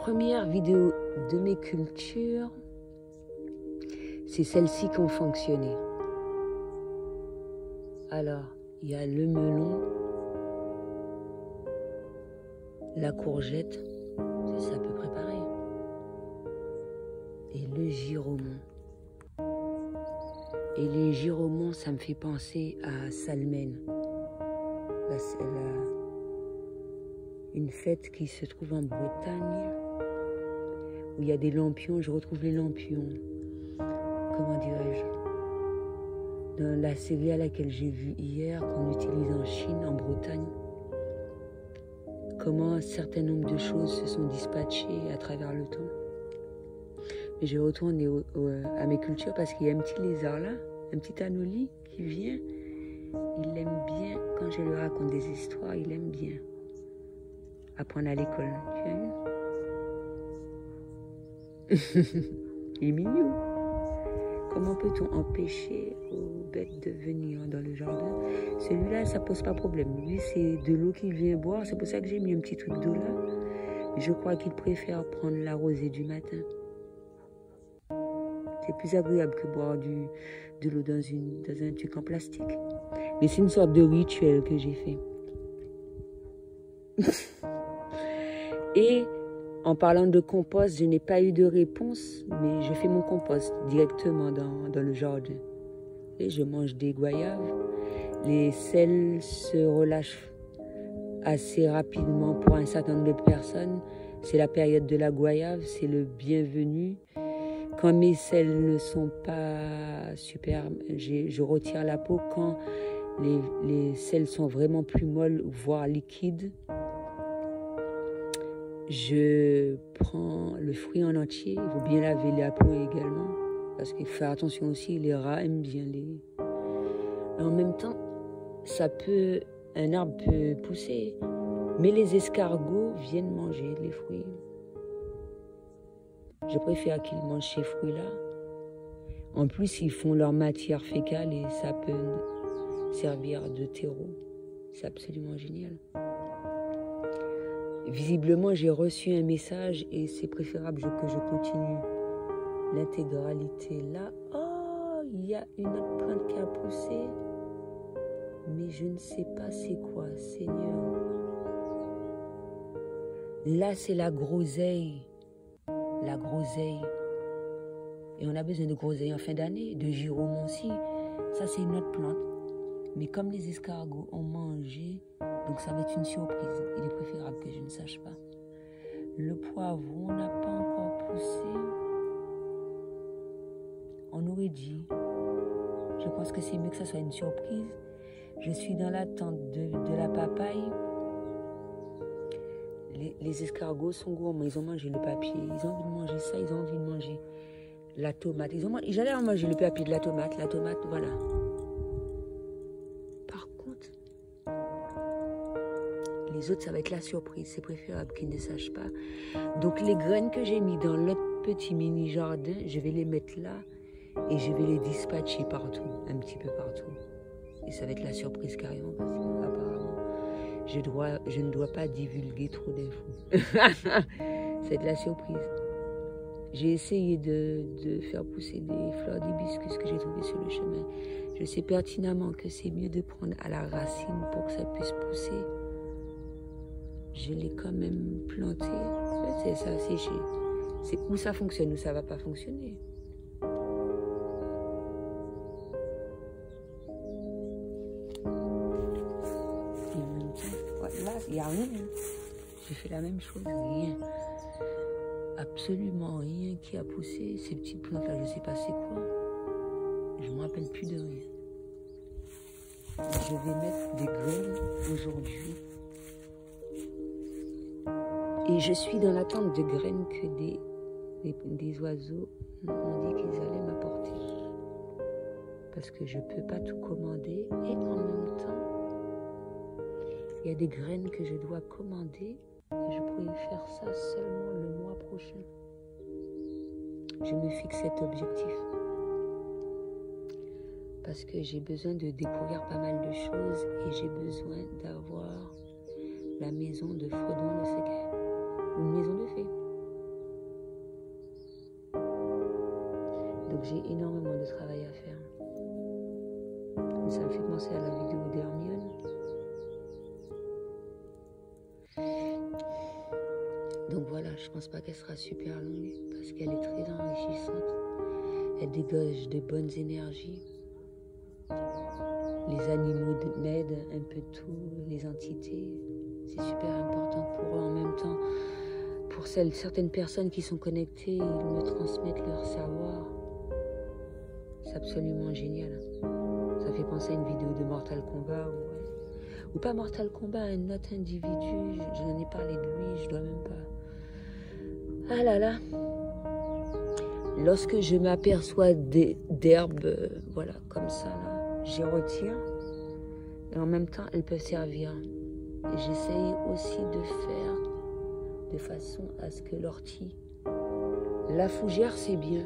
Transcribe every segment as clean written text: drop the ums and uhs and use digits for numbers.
premières vidéos de mes cultures, c'est celles-ci qui ont fonctionné. Alors, il y a le melon, la courgette, c'est à peu près pareil, et le giromon. Et les giromons, ça me fait penser à Salmen. Une fête qui se trouve en Bretagne, où il y a des lampions, je retrouve les lampions, comment dirais-je, dans la série à laquelle j'ai vu hier, qu'on utilise en Chine, en Bretagne, comment un certain nombre de choses se sont dispatchées à travers le temps. Mais je retourne à mes cultures parce qu'il y a un petit lézard là, un petit anoli qui vient, il aime bien, quand je lui raconte des histoires, il aime bien apprendre à l'école. Tu as vu? Il est mignon. Comment peut-on empêcher aux bêtes de venir dans le jardin? Celui-là, ça pose pas problème. Lui, c'est de l'eau qu'il vient boire. C'est pour ça que j'ai mis un petit truc d'eau là. Je crois qu'il préfère prendre la rosée du matin. C'est plus agréable que boire de l'eau dans un truc en plastique. Mais c'est une sorte de rituel que j'ai fait. Et en parlant de compost, je n'ai pas eu de réponse, mais je fais mon compost directement dans le jardin. Et je mange des goyaves. Les sels se relâchent assez rapidement pour un certain nombre de personnes. C'est la période de la goyave, c'est le bienvenu. Quand mes sels ne sont pas super, je retire la peau. Quand les sels sont vraiment plus molles, voire liquides, je prends le fruit en entier. Il faut bien laver la peau également, parce qu'il faut faire attention aussi, les rats aiment bien les... En même temps, un arbre peut pousser, mais les escargots viennent manger les fruits. Je préfère qu'ils mangent ces fruits-là. En plus, ils font leur matière fécale et ça peut servir de terreau. C'est absolument génial. Visiblement, j'ai reçu un message et c'est préférable que je continue l'intégralité là. Oh, il y a une autre plante qui a poussé, mais je ne sais pas c'est quoi, Seigneur. Là, c'est la groseille. La groseille. Et on a besoin de groseille en fin d'année, de giromon aussi. Ça, c'est une autre plante. Mais comme les escargots ont mangé, donc ça va être une surprise. Il est préférable que je ne sache pas. Le poivron n'a pas encore poussé. On aurait dit. Je pense que c'est mieux que ça soit une surprise. Je suis dans l'attente de la papaye. Les escargots sont gourmands, ils ont mangé le papier, ils ont envie de manger ça, ils ont envie de manger la tomate. J'allais en manger le papier de la tomate, voilà. Par contre, les autres, ça va être la surprise, c'est préférable qu'ils ne sachent pas. Donc les graines que j'ai mis dans l'autre petit mini jardin, je vais les mettre là et je vais les dispatcher partout, un petit peu partout. Et ça va être la surprise carrément parce qu'apparemment, je ne dois pas divulguer trop d'infos. C'est de la surprise. J'ai essayé de faire pousser des fleurs d'hibiscus que j'ai trouvées sur le chemin. Je sais pertinemment que c'est mieux de prendre à la racine pour que ça puisse pousser. Je l'ai quand même planté. C'est ça, c'est où ça fonctionne, où ça ne va pas fonctionner. Là, il n'y a rien. J'ai fait la même chose, rien. Absolument rien qui a poussé. Ces petites plantes-là, je ne sais pas c'est quoi. Je ne me rappelle plus de rien. Je vais mettre des graines aujourd'hui. Et je suis dans l'attente de graines que des oiseaux m'ont dit qu'ils allaient m'apporter. Parce que je ne peux pas tout commander. Et en même temps, il y a des graines que je dois commander et je pourrais faire ça seulement le mois prochain. Je me fixe cet objectif parce que j'ai besoin de découvrir pas mal de choses et j'ai besoin d'avoir la maison de Fredon le Secret, une maison de fées. j'ai énormément de travail à faire. Ça me fait penser à la vidéo d'Hermione. Donc voilà, je pense pas qu'elle sera super longue parce qu'elle est très enrichissante. Elle dégage de bonnes énergies. Les animaux m'aident un peu de tout, les entités. C'est super important pour eux en même temps. Pour certaines personnes qui sont connectées, ils me transmettent leur savoir. C'est absolument génial. Ça fait penser à une vidéo de Mortal Kombat ou pas Mortal Kombat, un autre individu. J'en ai parlé de lui, je dois même pas. Ah là là. Lorsque je m'aperçois d'herbes, voilà, comme ça là, j'y retire. Et en même temps, elles peuvent servir. Et j'essaye aussi de faire de façon à ce que l'ortie, la fougère, c'est bien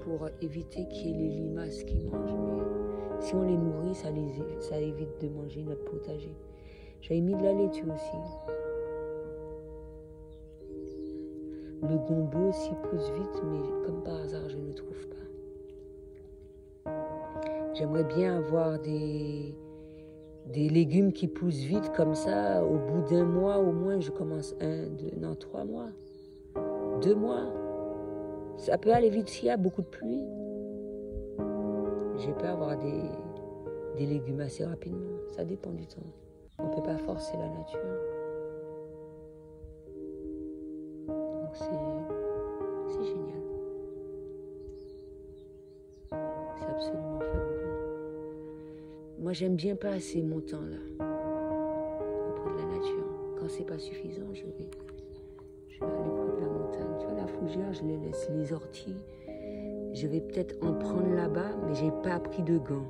pour éviter qu'il y ait les limaces qui mangent. Mais si on les nourrit, ça évite de manger notre potager. J'avais mis de la laitue aussi. Le gombo s'y pousse vite, mais comme par hasard, je ne trouve pas. J'aimerais bien avoir des légumes qui poussent vite comme ça. Au bout d'un mois, au moins, je commence 3 mois. 2 mois. Ça peut aller vite s'il y a beaucoup de pluie. Je peux avoir des légumes assez rapidement. Ça dépend du temps. On ne peut pas forcer la nature. Donc c'est génial. C'est absolument fabuleux. Moi, j'aime bien passer mon temps là, auprès de la nature. Quand c'est pas suffisant, je vais aller près de la montagne. Tu vois, la fougère, je les laisse. Les orties, je vais peut-être en prendre là-bas, mais j'ai pas pris de gants.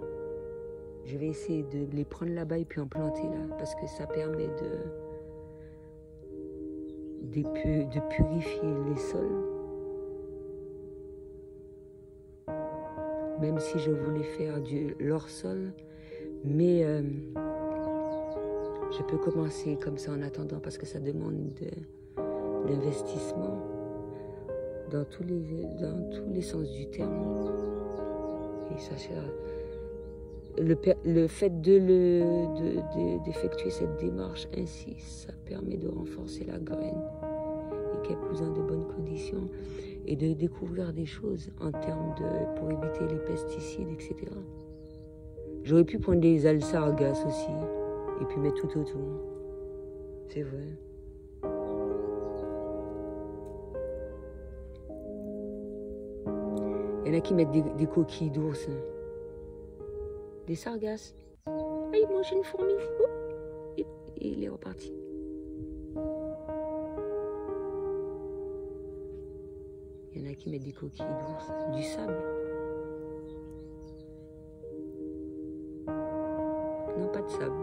Je vais essayer de les prendre là-bas et puis en planter là, parce que ça permet de purifier les sols. Même si je voulais faire leur sol, mais je peux commencer comme ça en attendant parce que ça demande de l'investissement dans tous les sens du terme. Et ça sert. Le fait d'effectuer cette démarche ainsi, ça permet de renforcer la graine et qu'elle pousse dans de bonnes conditions et de découvrir des choses en termes pour éviter les pesticides, etc. J'aurais pu prendre des alsargas aussi et puis mettre tout autour. C'est vrai. Il y en a qui mettent des coquilles d'ours. Des sargasses. Ah, il mange une fourmi. Oh, et il est reparti. Il y en a qui mettent des coquilles d'ours, du sable. Non, pas de sable.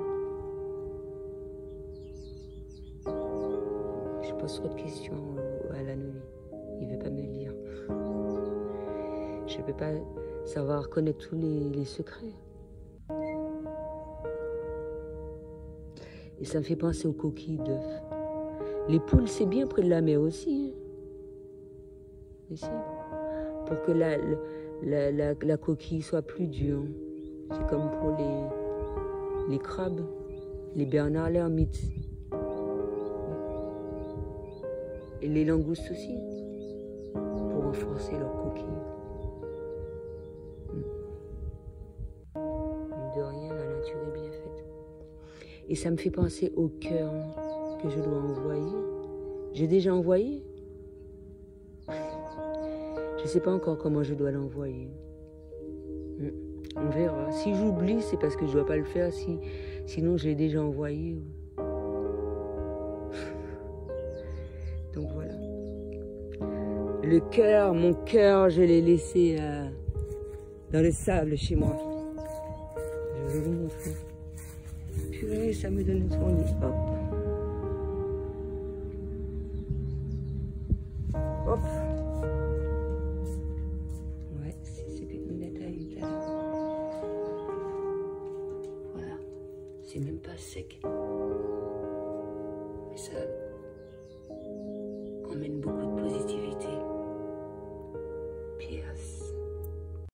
Je pose trop de questions à la Novi. Il ne veut pas me lire. Je ne peux pas savoir connaître tous les secrets. Et ça me fait penser aux coquilles d'œufs. Les poules, c'est bien près de la mer aussi. Ici. Pour que la coquille soit plus dure. C'est comme pour les crabes, les bernard l'ermite. Et les langoustes aussi. Pour renforcer leur coquille. De rien, la nature est bien faite. Et ça me fait penser au cœur que je dois envoyer. J'ai déjà envoyé. Je ne sais pas encore comment je dois l'envoyer. On verra. Si j'oublie, c'est parce que je ne dois pas le faire. Sinon, je l'ai déjà envoyé. Donc voilà. Le cœur, mon cœur, je l'ai laissé dans le sable chez moi. Je vais vous montrer. Purée, ça me donne trop envie. Hop. Hop. Ouais, c'est ce que Minette a eu tout à l'heure. Voilà. C'est même pas sec. Mais ça